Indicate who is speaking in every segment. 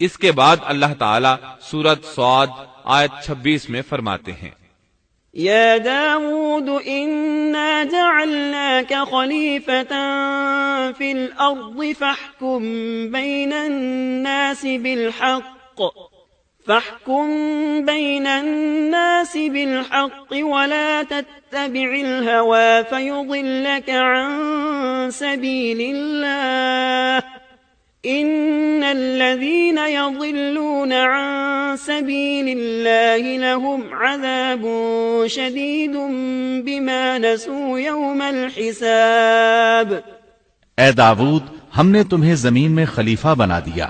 Speaker 1: اس کے بعد اللہ تعالیٰ سورۃ صاد آیت 26 میں فرماتے ہیں،
Speaker 2: يا داود إنا جعلناك خليفة في الأرض فاحكم بين الناس بالحق ولا تتبع الهوى فيضلك عن سبيل الله إن الذين يضلون عن سبيل الله لهم عذاب شديد بما نسوا يوم الحساب۔
Speaker 3: اے داود، ہم نے تمہیں زمین میں خلیفہ بنا دیا،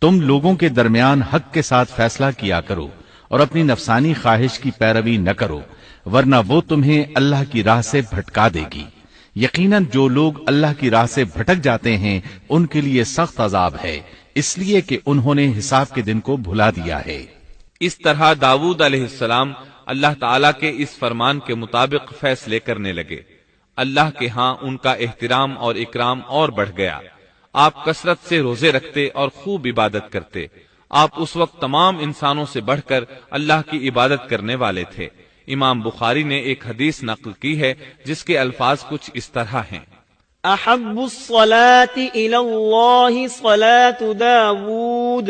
Speaker 3: تم لوگوں کے درمیان حق کے ساتھ فیصلہ کیا کرو اور اپنی نفسانی خواہش کی پیروی نہ کرو، ورنہ وہ تمہیں اللہ کی راہ سے بھٹکا دے گی۔ یقیناً جو لوگ اللہ کی راہ سے بھٹک جاتے ہیں ان کے لیے سخت عذاب ہے، اس لیے کہ انہوں نے حساب کے دن کو بھلا دیا ہے۔
Speaker 1: اس طرح داؤد علیہ السلام اللہ تعالیٰ کے اس فرمان کے مطابق فیصلے کرنے لگے۔ اللہ کے ہاں ان کا احترام اور اکرام اور بڑھ گیا۔ آپ کثرت سے روزے رکھتے اور خوب عبادت کرتے۔ آپ اس وقت تمام انسانوں سے بڑھ کر اللہ کی عبادت کرنے والے تھے۔ امام بخاری نے ایک حدیث نقل کی ہے جس کے الفاظ کچھ اس طرح ہیں،
Speaker 2: احب الصلاة الى اللہ صلاة داود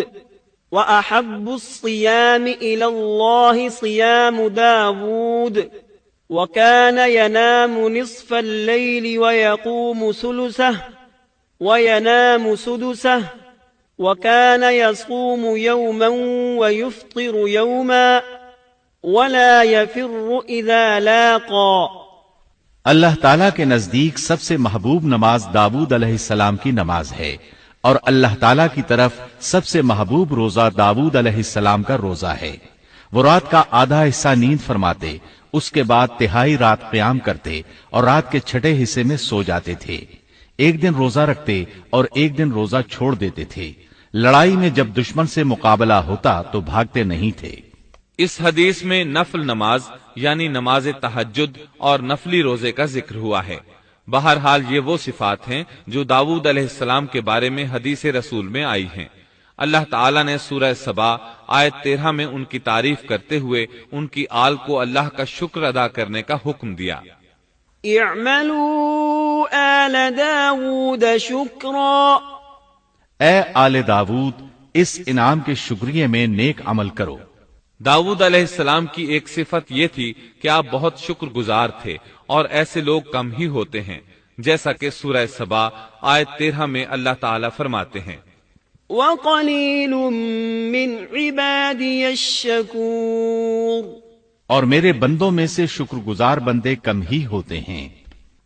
Speaker 2: واحب الصيام الى اللہ صيام داود وكان ينام نصف الليل ويقوم ثلثه وينام سدسه وكان يصوم يوما ويفطر يوما ولا يفر اذا لاقا۔
Speaker 3: اللہ تعالیٰ کے نزدیک سب سے محبوب نماز داؤد علیہ السلام کی نماز ہے، اور اللہ تعالیٰ کی طرف سب سے محبوب روزہ داؤد علیہ السلام کا روزہ ہے۔ وہ رات کا آدھا حصہ نیند فرماتے، اس کے بعد تہائی رات قیام کرتے اور رات کے چھٹے حصے میں سو جاتے تھے۔ ایک دن روزہ رکھتے اور ایک دن روزہ چھوڑ دیتے تھے۔ لڑائی میں جب دشمن سے مقابلہ ہوتا تو بھاگتے نہیں تھے۔
Speaker 1: اس حدیث میں نفل نماز یعنی نماز تہجد اور نفلی روزے کا ذکر ہوا ہے۔ بہرحال یہ وہ صفات ہیں جو داؤد علیہ السلام کے بارے میں حدیث رسول میں آئی ہیں۔ اللہ تعالیٰ نے سورہ سبا آیت 13 میں ان کی تعریف کرتے ہوئے ان کی آل کو اللہ کا شکر ادا کرنے کا حکم دیا۔
Speaker 2: اعملوا آل داود شکرا،
Speaker 3: اے آل داود اس انعام کے شکریہ میں نیک عمل کرو۔
Speaker 1: داؤد علیہ السلام کی ایک صفت یہ تھی کہ آپ بہت شکر گزار تھے، اور ایسے لوگ کم ہی ہوتے ہیں، جیسا کہ سورہ سبا آیت 13 میں اللہ تعالیٰ فرماتے ہیں،
Speaker 2: وَقَلِيلٌ مِّنْ عِبَادِيَ الشَّكُورُ،
Speaker 3: اور میرے بندوں میں سے شکر گزار بندے کم ہی ہوتے ہیں۔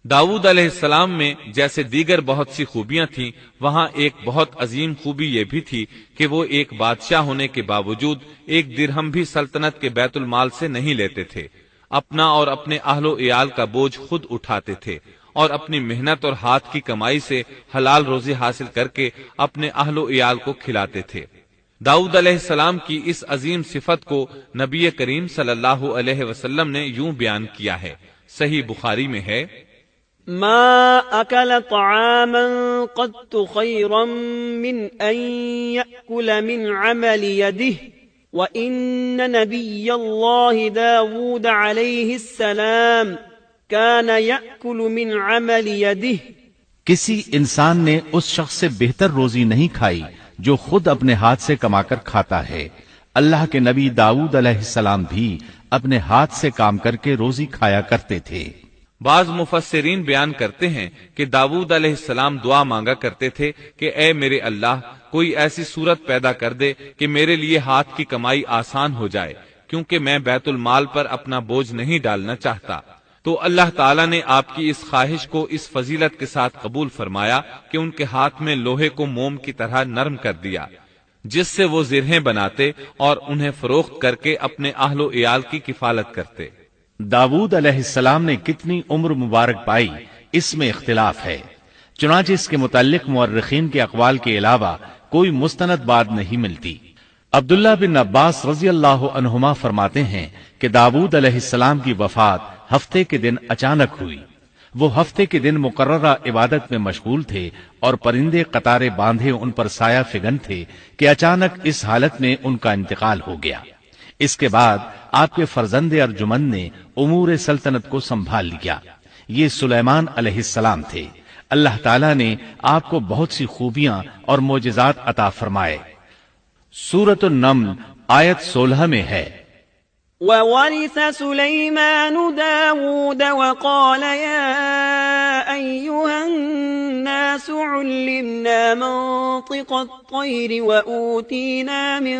Speaker 1: داؤد علیہ السلام میں جیسے دیگر بہت سی خوبیاں تھیں، وہاں ایک بہت عظیم خوبی یہ بھی تھی کہ وہ ایک بادشاہ ہونے کے باوجود ایک درہم بھی سلطنت کے بیت المال سے نہیں لیتے تھے۔ اپنا اور اپنے اہل و عیال کا بوجھ خود اٹھاتے تھے، اور اپنی محنت اور ہاتھ کی کمائی سے حلال روزی حاصل کر کے اپنے اہل و عیال کو کھلاتے تھے۔ داؤد علیہ السلام کی اس عظیم صفت کو نبی کریم صلی اللہ علیہ وسلم نے یوں بیان کیا ہے۔ صحیح بخاری میں ہے،
Speaker 2: ما اکل طعاما قط خیرا من ان یأکل من عمل یده وان نبی اللہ داود علیہ السلام كان يأكل من عمل يده،
Speaker 3: کسی انسان نے اس شخص سے بہتر روزی نہیں کھائی جو خود اپنے ہاتھ سے کما کر کھاتا ہے۔ اللہ کے نبی داؤد علیہ السلام بھی اپنے ہاتھ سے کام کر کے روزی کھایا کرتے تھے۔
Speaker 1: بعض مفسرین بیان کرتے ہیں کہ داؤد علیہ السلام دعا مانگا کرتے تھے کہ اے میرے اللہ، کوئی ایسی صورت پیدا کر دے کہ میرے لیے ہاتھ کی کمائی آسان ہو جائے، کیونکہ میں بیت المال پر اپنا بوجھ نہیں ڈالنا چاہتا۔ تو اللہ تعالیٰ نے آپ کی اس خواہش کو اس فضیلت کے ساتھ قبول فرمایا کہ ان کے ہاتھ میں لوہے کو موم کی طرح نرم کر دیا، جس سے وہ زرہیں بناتے اور انہیں فروخت کر کے اپنے اہل و عیال کی کفالت کرتے۔
Speaker 3: داؤد علیہ السلام نے کتنی عمر مبارک پائی اس میں اختلاف ہے، چنانچہ اس کے متعلق مورخین کے اقوال کے علاوہ کوئی مستند بات نہیں ملتی۔ عبداللہ بن عباس رضی اللہ عنہما فرماتے ہیں کہ داؤد علیہ السلام کی وفات ہفتے کے دن اچانک ہوئی۔ وہ ہفتے کے دن مقررہ عبادت میں مشغول تھے اور پرندے قطارے باندھے ان پر سایہ فگن تھے کہ اچانک اس حالت میں ان کا انتقال ہو گیا۔ اس کے بعد آپ کے فرزند ارجمند نے امور سلطنت کو سنبھال لیا۔ یہ سلیمان علیہ السلام تھے۔ اللہ تعالیٰ نے آپ کو بہت سی خوبیاں اور معجزات عطا فرمائے۔ سورۃ النمل آیت 16 میں ہے،
Speaker 2: وورث سليمان داود وقال يا أيها الناس علمنا منطق الطير وأوتينا من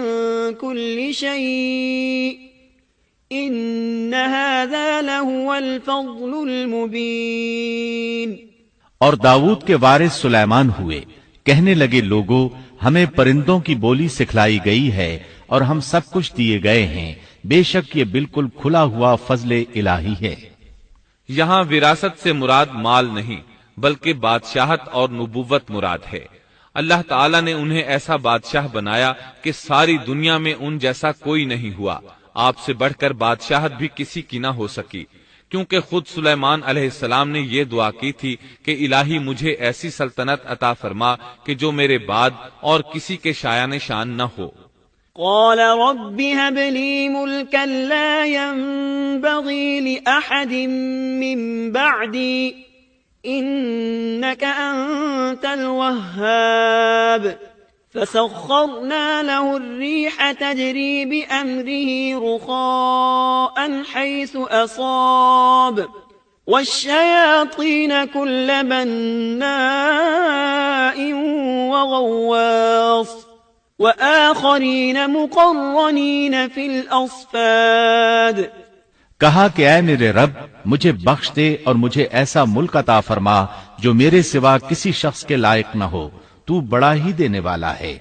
Speaker 2: كل شيء إن هذا لهو الفضل المبين۔
Speaker 3: اور داؤد کے وارث سلیمان ہوئے، کہنے لگے لوگو ہمیں پرندوں کی بولی سکھلائی گئی ہے اور ہم سب کچھ دیے گئے ہیں، بے شک یہ بالکل کھلا ہوا فضل الہی ہے۔
Speaker 1: یہاں وراثت سے مراد مال نہیں بلکہ بادشاہت اور نبوت مراد ہے۔ اللہ تعالیٰ نے انہیں ایسا بادشاہ بنایا کہ ساری دنیا میں ان جیسا کوئی نہیں ہوا، آپ سے بڑھ کر بادشاہت بھی کسی کی نہ ہو سکی، کیونکہ خود سلیمان علیہ السلام نے یہ دعا کی تھی کہ الہی مجھے ایسی سلطنت عطا فرما کہ جو میرے بعد اور کسی کے شایان شان نہ ہو۔
Speaker 2: قال رب هب لي ملكا لا ينبغي لأحد من بعدي إنك أنت الوهاب فسخرنا له الريح تجري بأمره رخاء حيث أصاب والشياطين كل بناء وغواص وآخرین مقرنین فی الأصفاد۔
Speaker 3: کہا کہ اے میرے رب مجھے بخش دے اور مجھے ایسا ملک عطا فرما جو میرے سوا کسی شخص کے لائق نہ ہو، تو بڑا ہی دینے والا ہے۔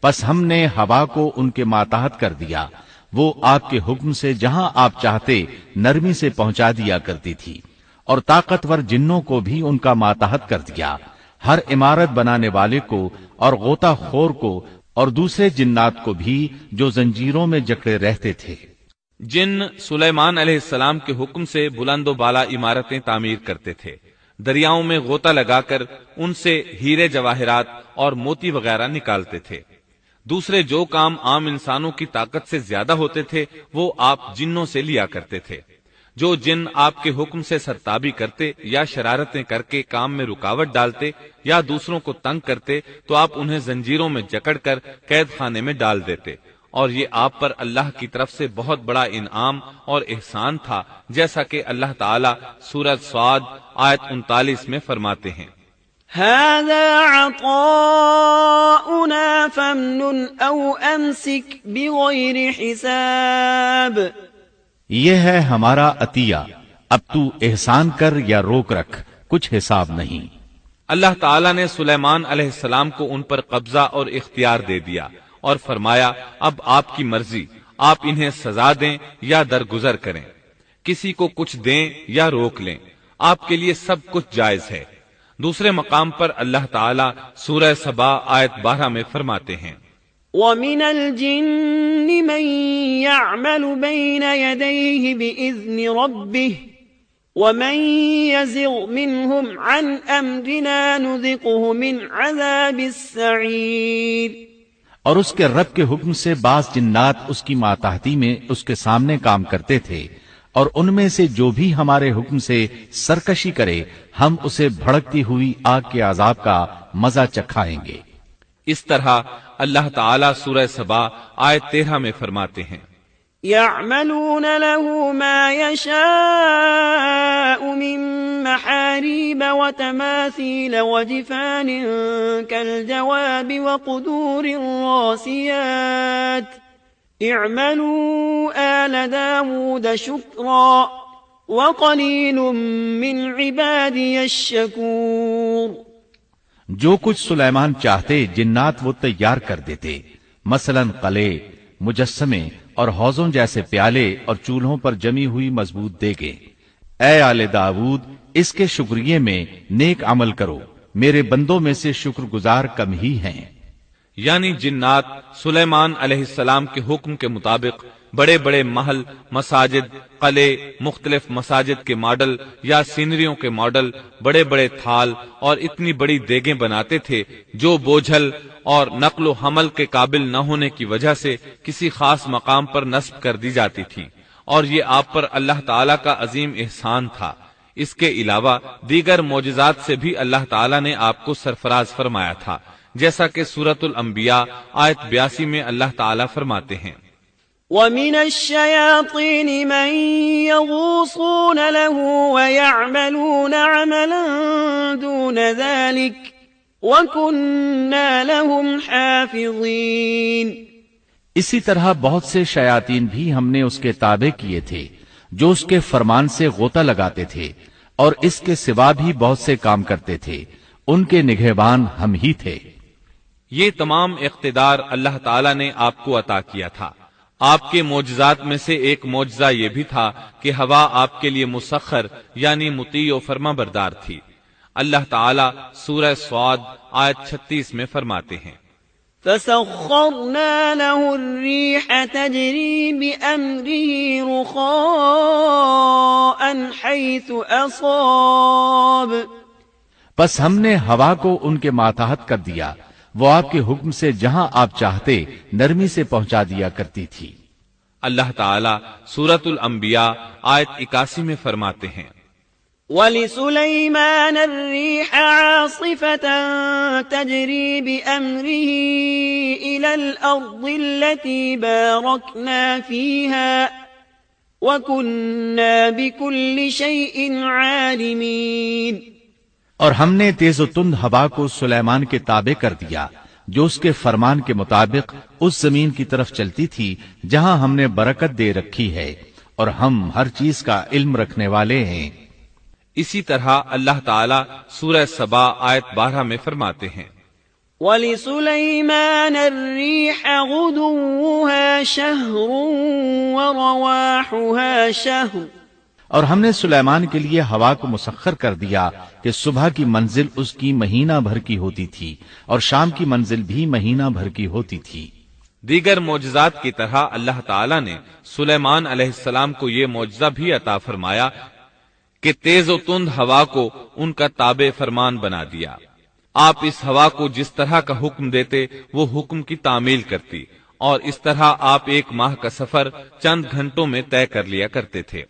Speaker 3: پس ہم نے ہوا کو ان کے ماتحت کر دیا، وہ آپ کے حکم سے جہاں آپ چاہتے نرمی سے پہنچا دیا کرتی تھی، اور طاقتور جنوں کو بھی ان کا ماتحت کر دیا، ہر عمارت بنانے والے کو اور غوطہ خور کو اور دوسرے جنات کو بھی جو زنجیروں میں جکڑے رہتے تھے۔
Speaker 1: جن سلیمان علیہ السلام کے حکم سے بلند و بالا عمارتیں تعمیر کرتے تھے، دریاؤں میں غوطہ لگا کر ان سے ہیرے جواہرات اور موتی وغیرہ نکالتے تھے۔ دوسرے جو کام عام انسانوں کی طاقت سے زیادہ ہوتے تھے وہ آپ جنوں سے لیا کرتے تھے۔ جو جن آپ کے حکم سے سرتابی کرتے یا شرارتیں کر کے کام میں رکاوٹ ڈالتے یا دوسروں کو تنگ کرتے تو آپ انہیں زنجیروں میں جکڑ کر قید خانے میں ڈال دیتے، اور یہ آپ پر اللہ کی طرف سے بہت بڑا انعام اور احسان تھا، جیسا کہ اللہ تعالیٰ سورۃ صاد آیت 39 میں فرماتے ہیں،
Speaker 2: هذا عطاؤنا فامنن او امسک بغیر حساب۔
Speaker 3: یہ ہے ہمارا عطیہ، اب تو احسان کر یا روک رکھ، کچھ حساب نہیں۔
Speaker 1: اللہ تعالیٰ نے سلیمان علیہ السلام کو ان پر قبضہ اور اختیار دے دیا اور فرمایا اب آپ کی مرضی، آپ انہیں سزا دیں یا درگزر کریں، کسی کو کچھ دیں یا روک لیں، آپ کے لیے سب کچھ جائز ہے۔ دوسرے مقام پر اللہ تعالیٰ سورہ سبا آیت 12 میں فرماتے ہیں،
Speaker 2: وَمِنَ الْجِنِّ مَن يَعْمَلُ بَيْنَ يَدَيْهِ بِإِذْنِ رَبِّهِ وَمَن يَزِغْ مِنْهُمْ عَنْ أَمْرِنَا نُذِقْهُ مِنْ عَذَابِ السَّعِيرِ۔
Speaker 3: اور اس کے رب کے حکم سے بعض جنات اس کی ماتحتی میں اس کے سامنے کام کرتے تھے، اور ان میں سے جو بھی ہمارے حکم سے سرکشی کرے ہم اسے بھڑکتی ہوئی آگ کے عذاب کا مزہ چکھائیں گے۔
Speaker 1: اس طرح اللہ تعالیٰ سورہ سبا آیت 13 میں فرماتے ہیں،
Speaker 2: يعملون له ما يشاء من محاريب وتماثيل وجفان كالجواب وقدور الراسيات اعملوا آل داود شكرا وقليل من عبادي الشكور۔
Speaker 3: جو کچھ سلیمان چاہتے جنات وہ تیار کر دیتے، مثلا قلعے، مجسمے اور حوضوں جیسے پیالے اور چولہوں پر جمی ہوئی مضبوط دیگیں۔ اے آل داود اس کے شکریے میں نیک عمل کرو، میرے بندوں میں سے شکر گزار کم ہی ہیں۔
Speaker 1: یعنی جنات سلیمان علیہ السلام کے حکم کے مطابق بڑے بڑے محل، مساجد، قلعے، مختلف مساجد کے ماڈل یا سینریوں کے ماڈل، بڑے بڑے تھال اور اتنی بڑی دیگیں بناتے تھے جو بوجھل اور نقل و حمل کے قابل نہ ہونے کی وجہ سے کسی خاص مقام پر نصب کر دی جاتی تھی، اور یہ آپ پر اللہ تعالیٰ کا عظیم احسان تھا۔ اس کے علاوہ دیگر معجزات سے بھی اللہ تعالیٰ نے آپ کو سرفراز فرمایا تھا، جیسا کہ سورۃ الانبیاء آیت 82 میں اللہ تعالیٰ فرماتے ہیں،
Speaker 2: وَمِنَ الشَّيَاطِينِ مَن يَغُوصُونَ لَهُ وَيَعْمَلُونَ عَمَلًا دُونَ ذَلِكَ وَكُنَّا لَهُمْ حَافِظِينَ۔
Speaker 3: اسی طرح بہت سے شیاطین بھی ہم نے اس کے تابع کیے تھے جو اس کے فرمان سے غوطہ لگاتے تھے، اور اس کے سوا بھی بہت سے کام کرتے تھے، ان کے نگہبان ہم ہی تھے۔
Speaker 1: یہ تمام اقتدار اللہ تعالیٰ نے آپ کو عطا کیا تھا۔ آپ کے معجزات میں سے ایک معجزہ یہ بھی تھا کہ ہوا آپ کے لیے مسخر یعنی مطیع و فرما بردار تھی۔ اللہ تعالیٰ سورہ صاد آیت 36 میں فرماتے ہیں،
Speaker 2: فَسَخَّرْنَا لَهُ الرِّيحَ تَجْرِي بِأَمْرِهِ رُخَاءً حَيْثُ أَصَابَ۔
Speaker 3: پس ہم نے ہوا کو ان کے ماتحت کر دیا، وہ آپ کے حکم سے جہاں آپ چاہتے نرمی سے پہنچا دیا کرتی تھی۔
Speaker 1: اللہ تعالیٰ سورۃ الانبیاء آیت 81 میں فرماتے ہیں،
Speaker 2: وَلِسُلَيْمَانَ الرِّيحَ عَاصِفَةً تَجْرِي بِأَمْرِهِ إِلَى الْأَرْضِ الَّتِي بَارَكْنَا فِيهَا وَكُنَّا بِكُلِّ شَيْءٍ عَالِمِينَ۔
Speaker 3: اور ہم نے تیز و تند ہوا کو سلیمان کے تابع کر دیا جو اس کے فرمان کے مطابق اس زمین کی طرف چلتی تھی جہاں ہم نے برکت دے رکھی ہے، اور ہم ہر چیز کا علم رکھنے والے ہیں۔
Speaker 1: اسی طرح اللہ تعالیٰ سورہ سبا آیت 12 میں فرماتے ہیں،
Speaker 2: وَلِسُلَيْمَانَ الرِّيحَ غُدُوُّهَا شَهْرٌ وَرَوَاحُهَا شَهْرٌ۔
Speaker 3: اور ہم نے سلیمان کے لیے ہوا کو مسخر کر دیا کہ صبح کی منزل اس کی مہینہ بھر کی ہوتی تھی اور شام کی منزل بھی مہینہ بھر کی ہوتی تھی۔
Speaker 1: دیگر معجزات کی طرح اللہ تعالیٰ نے سلیمان علیہ السلام کو یہ معجزہ بھی عطا فرمایا کہ تیز و تند ہوا کو ان کا تابع فرمان بنا دیا۔ آپ اس ہوا کو جس طرح کا حکم دیتے وہ حکم کی تعمیل کرتی، اور اس طرح آپ ایک ماہ کا سفر چند گھنٹوں میں طے کر لیا کرتے تھے۔